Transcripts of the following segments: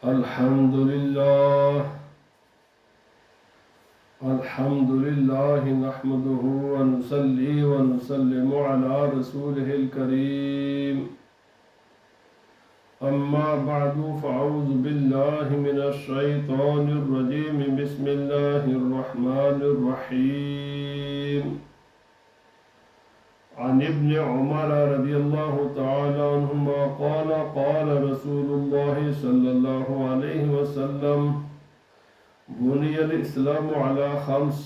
الحمد لله نحمده ونصلي ونسلم على رسوله الكريم. أما بعد فأعوذ بالله من الشيطان الرجيم. بسم الله الرحمن الرحيم. عن ابن عمر رضي الله تعالى عنهما قال قال رسول الله صلى الله عليه وسلم: بني الإسلام على 5: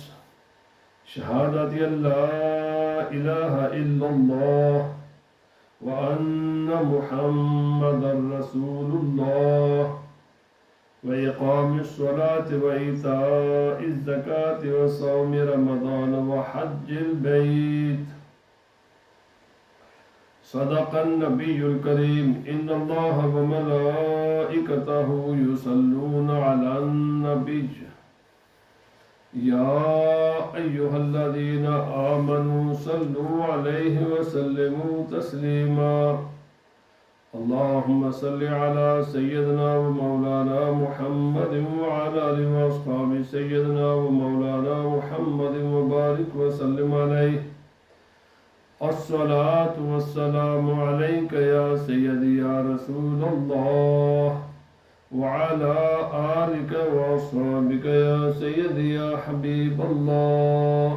شهادة أن لا إله إلا الله وأن محمدا رسول الله وإقام الصلاة وإيتاء الزكاة وصوم رمضان وحج البيت. صدق النبي الكريم. إن الله وملائكته يصلون على النبي يا أيها الذين آمنوا صلوا عليه وسلموا تسليما. اللهم صل على سيدنا ومولانا محمد وعلى آله وأصحابه سيدنا ومولانا محمد وبارك وسلم عليه. الصلاة والسلام عليك يا سيدي يا رسول الله وعلى آلك وأصحابك يا سيدي يا حبيب الله.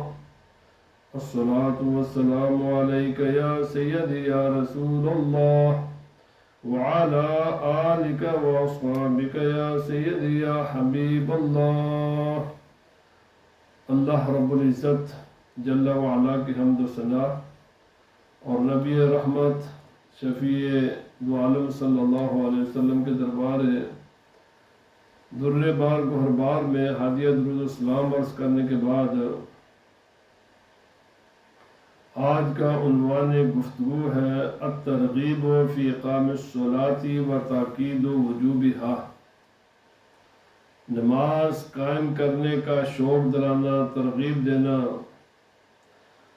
الصلاة والسلام عليك يا سيدي يا رسول الله وعلى آلك وأصحابك يا سيدي يا حبيب الله. اللہ رب العزت جل وعلا کی حمد و ثنا اور نبی رحمت شفیع دو عالم صلی اللہ علیہ وسلم کے دربار در بار گہر بار میں ہادیہ درود و سلام عرض کرنے کے بعد آج کا عنوان گفتگو ہے الترغیب فی اقام الصلاۃ و تاکید وجوبہا. نماز قائم کرنے کا شوق دلانا، ترغیب دینا،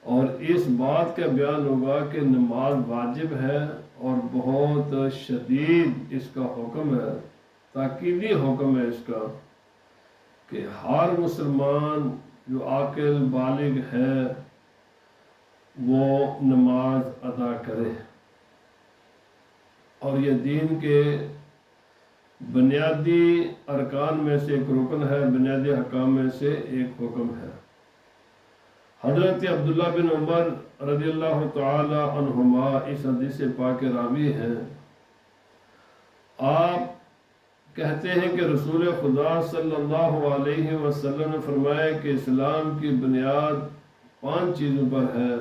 اور اس بات کا بیان ہوگا کہ نماز واجب ہے اور بہت شدید اس کا حکم ہے، تاکیدی حکم ہے اس کا کہ ہر مسلمان جو عاقل بالغ ہے وہ نماز ادا کرے. اور یہ دین کے بنیادی ارکان میں سے ایک رکن ہے، بنیادی احکام میں سے ایک حکم ہے. حضرت عبداللہ بن عمر رضی اللہ تعالی عنہما اس حدیث پاک راوی ہیں. آپ کہتے ہیں کہ رسول خدا صلی اللہ علیہ وسلم نے فرمایا کہ اسلام کی بنیاد 5 چیزوں پر ہے.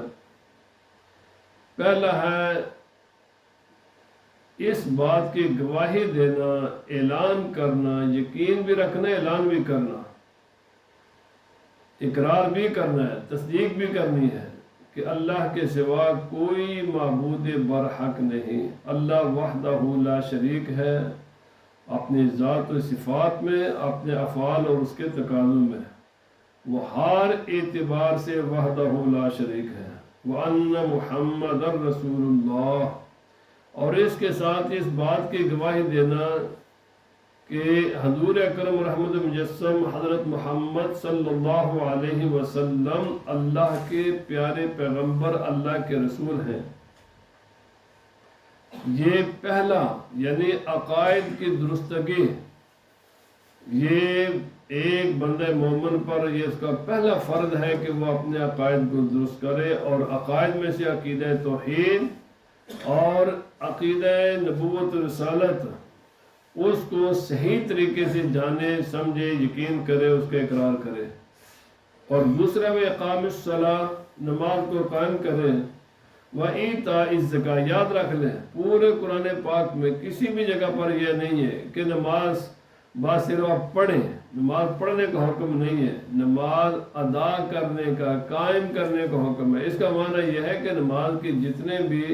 پہلا ہے اس بات کی گواہی دینا، اعلان کرنا، یقین بھی رکھنا، اعلان بھی کرنا، اقرار بھی کرنا ہے، تصدیق بھی کرنی ہے کہ اللہ کے سوا کوئی معبود برحق نہیں. اللہ وحدہ لا شریک ہے اپنی ذات و صفات میں، اپنے افعال اور اس کے تقاضوں میں. وہ ہر اعتبار سے وحدہ لا شریک ہے. وَأَنَّ مُحَمَّدًا رَسُولُ اللَّهِ. اور اس کے ساتھ اس بات کی گواہی دینا کہ حضور اکرم رحمت مجسم حضرت محمد صلی اللہ علیہ وسلم اللہ کے پیارے پیغمبر، اللہ کے رسول ہیں. یہ پہلا یعنی عقائد کی درستگی، یہ ایک بندہ مومن پر یہ اس کا پہلا فرض ہے کہ وہ اپنے عقائد کو درست کرے. اور عقائد میں سے عقیدہ توحید اور عقیدہ نبوت و رسالت، اس کو صحیح طریقے سے جانے، سمجھے، یقین کرے، اس کا اقرار کرے. اور دوسرا وہ اقام الصلاۃ، نماز کو قائم کرے. وَإِيتَاءِ الزَّکَاۃ. یاد رکھ لیں پورے قرآن پاک میں کسی بھی جگہ پر یہ نہیں ہے کہ نماز بس صرف آپ پڑھیں، نماز پڑھنے کا حکم نہیں ہے، نماز ادا کرنے کا، قائم کرنے کا حکم ہے. اس کا معنی یہ ہے کہ نماز کے جتنے بھی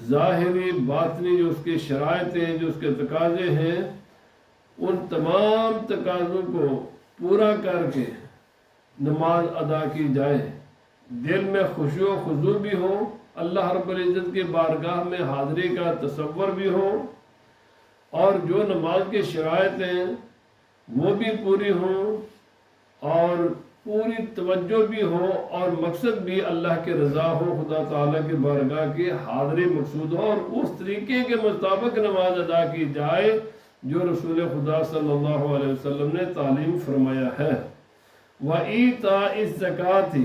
ظاہری باطنی جو اس کی شرائط ہیں، جو اس کے تقاضے ہیں، ان تمام تقاضوں کو پورا کر کے نماز ادا کی جائے. دل میں خشوع و خضوع بھی ہو، اللہ رب العزت کی بارگاہ میں حاضری کا تصور بھی ہو، اور جو نماز کے شرائط ہیں وہ بھی پوری ہوں اور پوری توجہ بھی ہو اور مقصد بھی اللہ کی رضا ہو، خدا تعالیٰ کی بارگاہ کی حاضری مقصود ہو، اور اس طریقے کے مطابق نماز ادا کی جائے جو رسول خدا صلی اللہ علیہ وسلم نے تعلیم فرمایا ہے۔ وَإِيتَاءِ الزَّكَاةِ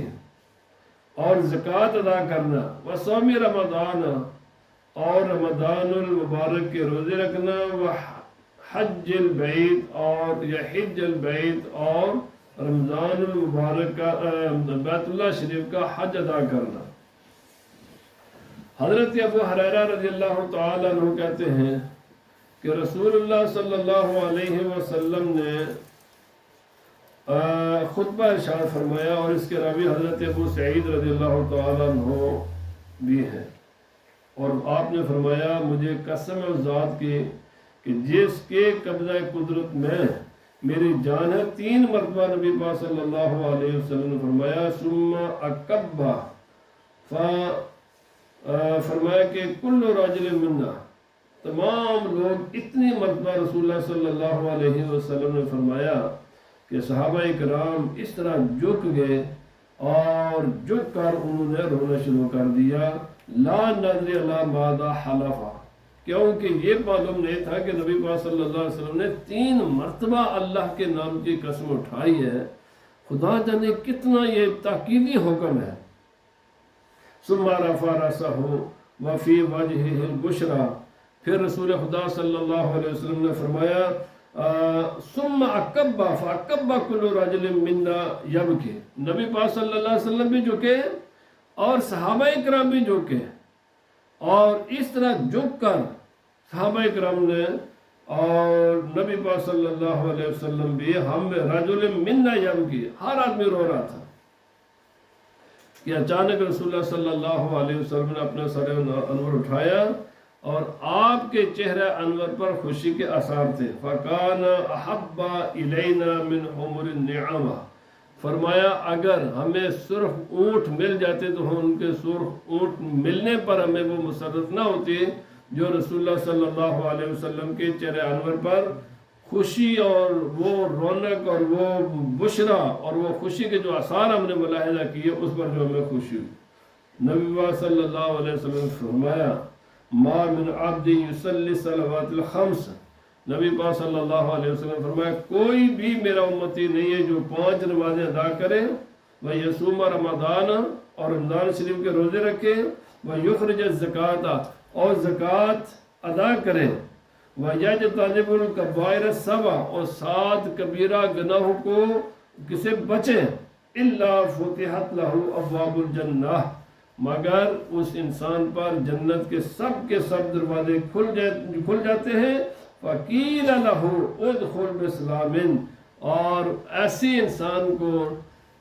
اور زکوٰۃ ادا کرنا، وَصَوْمِ رمضان اور رمضان المبارک کے روزے رکھنا، وحج البیت اور یا حج البیت اور رمضان المبارک کا بیت اللہ شریف کا حج ادا کرنا۔ حضرت ابو ہریرہ رضی اللہ تعالیٰ عنہ کہتے ہیں کہ رسول اللہ صلی اللہ علیہ وسلم نے خطبہ ارشاد فرمایا، اور اس کے راوی حضرت ابو سعید رضی اللہ تعالیٰ عنہ بھی ہیں، اور آپ نے فرمایا مجھے قسم ہے اس ذات کی کہ جس کے قبضہ قدرت میں میری جان ہے، 3 مرتبہ نبی پاک صلی اللہ علیہ وسلم نے فرمایا ثم اکبہ، فرمایا کہ کل راجل منا، تمام لوگ، اتنی مرتبہ رسول اللہ صلی اللہ علیہ وسلم نے فرمایا کہ صحابہ کرام اس طرح جھک گئے اور جھک کر انہوں نے رونا شروع کر دیا، لا ندری علی ماذا حلفا، کیونکہ یہ معلوم نہیں تھا کہ نبی پاک صلی اللہ علیہ وسلم نے 3 مرتبہ اللہ کے نام کی قسم اٹھائی ہے، خدا جانے کتنا یہ تاکیدی حکم ہے۔ ثم رفع رأسہ وفی وجہہ البشرى، پھر رسول خدا صلی اللہ علیہ وسلم نے فرمایا ثم اکبہ فاکبہ کل رجل منا یبکی، نبی پاک صلی اللہ علیہ وسلم بھی جھکے اور صحابہ کرام بھی جھکے، اور اس طرح جھک کر صحابہ کرام نے اور نبی پاک صلی اللہ علیہ وسلم بھی، ہم رجل منا یبکی، ہر آدمی رو رہا تھا کہ اچانک رسول اللہ صلی اللہ علیہ وسلم نے اپنا سر انور اٹھایا اور آپ کے چہرہ انور پر خوشی کے آثار تھے، فَكَانَ أَحَبَّ إِلَيْنَا مِنْ حُمُرِ النِّعَامَةِ، فرمایا اگر ہمیں سرخ اونٹ مل جاتے تو ہم ان کے سرخ اونٹ ملنے پر ہمیں وہ مسرت نہ ہوتی جو رسول اللہ صلی اللہ علیہ وسلم کے چہرہ انور پر خوشی اور وہ رونق اور وہ بشرا اور وہ خوشی کے جو آثار ہم نے ملاحظہ کیے اس پر جو ہمیں خوشی ہوئی۔ نبی صلی اللہ علیہ وسلم نے فرمایا ما من عبد یصلی صلوات الخمس، نبی پاک صلی اللہ علیہ وسلم فرمایا کوئی بھی میرا امتی نہیں ہے جو 5 نمازیں ادا کرے، وَيَصُومَ رمضان اور رمضان شریف کے روزے رکھے، وَيُخْرِجَ الزَّكَاةَ اور زکوٰۃ ادا کرے، وَيَجْتَنِبُ الْكَبَائِرَ السَّبْعَ اور 7 کبیرہ گناہوں کو کسے بچے، إِلَّا فُتِحَتْ لَهُ أَبْوَابُ الْجَنَّةِ، مگر اس انسان پر جنت کے سب دروازے کھل جاتے ہیں، فَقِيلَ لَهُ اُدْخُلْ بِسَلَامٍ، اور ایسی انسان کو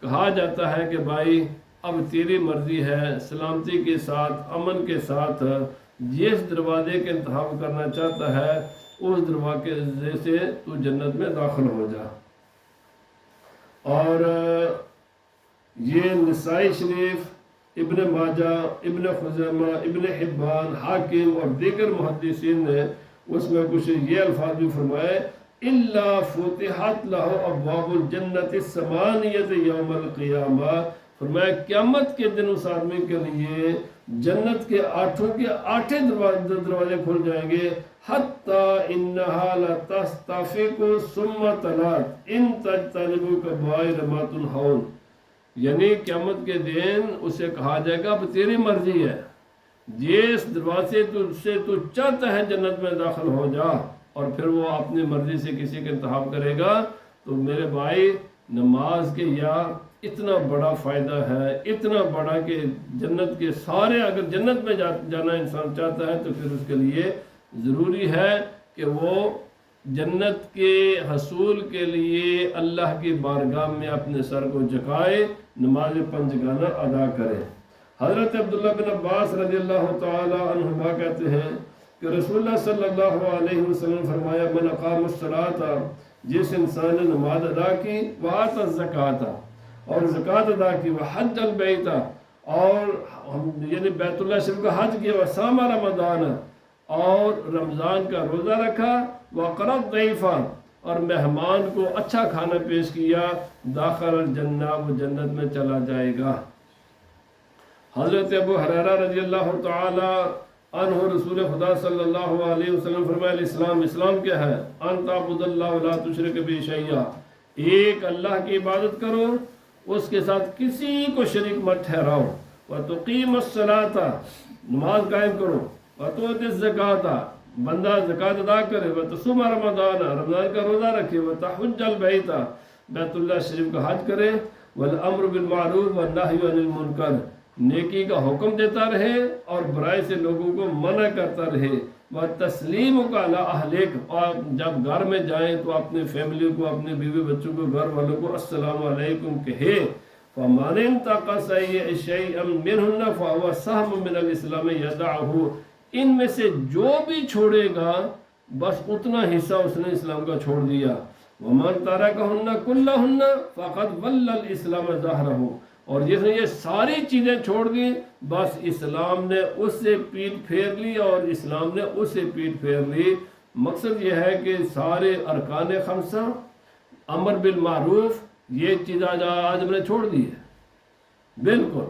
کہا جاتا ہے کہ بھائی اب تیری مرضی ہے، سلامتی کے ساتھ، امن کے ساتھ جس دروازے کے انتخاب کرنا چاہتا ہے اس دروازے سے تو جنت میں داخل ہو جا۔ اور یہ نسائی شریف، ابن ماجہ، ابن خزیمہ، ابن حبان، حاکم اور دیگر محدثین نے اس میں کچھ یہ الفاظ بھی فرمائے، إِلَّا فُتِحَتْ لَهُ أَبْوَابُ الْجَنَّةِ الثَّمَانِيَةِ يَوْمَ الْقِيَامَةِ، فرمایا قیامت کے دن اس آدمی کے لیے جنت کے 8 دروازے کھل جائیں گے، حَتَّى إِنَّهَا لَتَسْتَفِقُ ثُمَّ تَلَاتْ إِن تَجْتَنِبُوا كَبَائِرَ مَا تُنْهَوْنَ، یعنی قیامت کے دن اسے کہا جائے گا اب تیری مرضی ہے، جس دروازے سے تو چاہتا ہے جنت میں داخل ہو جا، اور پھر وہ اپنی مرضی سے کسی کا انتخاب کرے گا۔ تو میرے بھائی نماز کے یا اتنا بڑا فائدہ ہے، اتنا بڑا کہ جنت کے سارے، اگر جنت میں جانا انسان چاہتا ہے تو پھر اس کے لیے ضروری ہے کہ وہ جنت کے حصول کے لیے اللہ کی بارگاہ میں اپنے سر کو جھکائے، نماز 5 گانا ادا کرے۔ حضرت عبداللہ بن عباس رضی اللہ تعالی عنہما کہتے ہیں کہ رسول اللہ صلی اللہ علیہ وسلم فرمایا من اقام الصلاۃ، جس انسان نے نماز ادا کی، وآت الزکاۃ اور زکوٰۃ ادا کی، وحج البیت اور یعنی بیت اللہ شریف کا حج کیا، وصام رمضان اور رمضان کا روزہ رکھا، وقرض ضیفا، اور مہمان کو اچھا کھانا پیش کیا، داخل الجنہ، وہ جنت میں چلا جائے گا۔ حضرت ابو ہریرہ رضی اللہ تعالی عنہ رسول خدا صلی اللہ علیہ وسلم فرمایا الاسلام، اسلام کیا ہے؟ ان تعبد اللہ ولا تشرک بہ شیئا، ایک اللہ کی عبادت کرو، اس کے ساتھ کسی کو شریک مت ٹھہراؤ، وتقیم الصلاۃ، نماز قائم کرو، وتؤتی الزکاۃ، بندہ زکوٰۃ ادا کرے، وتصوم رمضان، رمضان کا روزہ رکھے، وتحج البیت، بیت اللہ شریف کا حج کرے، والامر بالمعروف والنہی عن المنکر، نیکی کا حکم دیتا رہے اور برائی سے لوگوں کو منع کرتا رہے، وتسلیمک علی اہلک، اور جب گھر میں جائیں تو اپنے فیملی کو، اپنے بیوی بچوں کو، گھر والوں کو السلام علیکم کہے، فمن انتقص شیئا منہن فہو سہم من الاسلام یدعہ، ان میں سے جو بھی چھوڑے گا بس اتنا حصہ اس نے اسلام کا چھوڑ دیا، ومن ترکہن کلہن فقد ول الاسلام ظہرہ، اور جس نے یہ ساری چیزیں چھوڑ دی بس اسلام نے اس سے پیٹھ پھیر لی اور اسلام نے اس سے پیٹھ پھیر لی۔ مقصد یہ ہے کہ سارے ارکان خمسہ، امر بالمعروف، یہ چیز آج ہم نے چھوڑ دی ہے، بالکل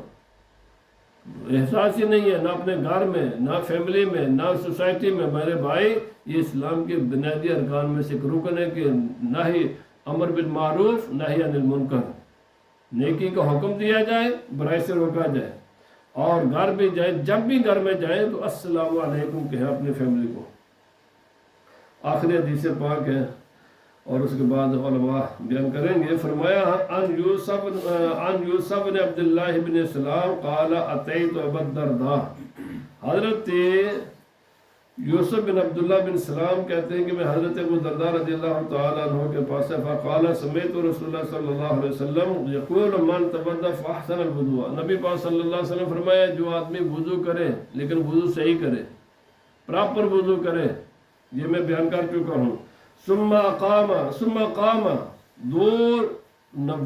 احساس ہی نہیں ہے، نہ اپنے گھر میں، نہ فیملی میں، نہ سوسائٹی میں۔ میرے بھائی، یہ اسلام کے بنیادی ارکان میں سے ایک رکن ہے کہ نہی امر بالمعروف، نہی عن المنکر، نیکی کا حکم دیا جائے، برائی سے روکا جائے، اور گھر بھی جائے، جب بھی گھر میں جائیں تو السلام علیکم کہیں اپنی فیملی کو۔ آخری حدیث پاک ہے اور اس کے بعد علماء بیان کریں گے۔ فرمایا ان یوسف بن عبداللہ بن سلام قال اتیت ابا الدرداء، حضرت یوسف بن عبداللہ بن سلام کہتے ہیں کہ میں حضرت ابو الدرداء رضی اللہ تعالیٰ عنہ کے پاس ہے، فقال سمعت رسول اللہ صلی اللہ علیہ وسلم یقول من تودع فاحسن الوضوء، نبی پاک صلی اللہ علیہ وسلم فرمایا جو آدمی وضو کرے لیکن وضو صحیح کرے، پراپر وضو کرے، یہ میں بیان کر چکا ہوں، ثم قام، دور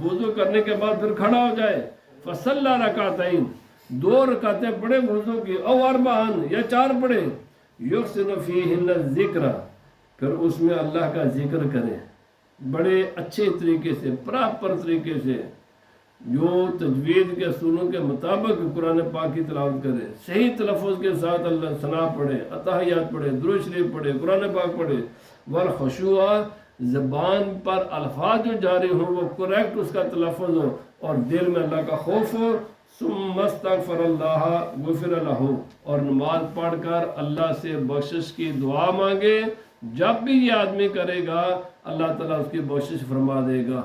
وضو کرنے کے بعد پھر کھڑا ہو جائے، فصلی رکعتین، 2 رکعتیں پڑھے وضو کی، او اربعن، یا 4 پڑھے، یحسن فیہن الذکر، پھر اس میں اللہ کا ذکر کرے بڑے اچھے طریقے سے، پراپر طریقے سے، جو تجوید کے اصولوں کے مطابق قرآن پاک کی تلاوت کرے، صحیح تلفظ کے ساتھ اللہ ثنا پڑھے، اتحیات پڑھے، درود شریف پڑھے، قرآن پاک پڑھے، والخشوع، زبان پر الفاظ جو جاری ہوں وہ کریکٹ اس کا تلفظ ہو اور دل میں اللہ کا خوف ہو، ثم استغفر اللہ غفر لہ، اور نماز پڑھ کر اللہ سے بخشش کی دعا مانگے، جب بھی یہ آدمی کرے گا اللہ تعالیٰ اس کی بخشش فرما دے گا۔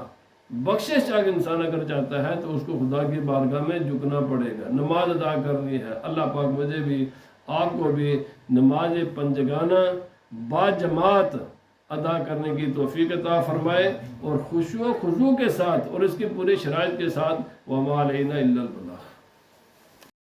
بخشش اگر انسان اگر چاہتا ہے تو اس کو خدا کی بارگاہ میں جھکنا پڑے گا، نماز ادا کرنی ہے۔ اللہ پاک مجھے بھی آپ کو بھی نماز پنجگانہ با جماعت ادا کرنے کی توفیق عطا فرمائے، اور خشوع و خضوع کے ساتھ اور اس کی پوری شرائط کے ساتھ، وما علینا الا البلاغ۔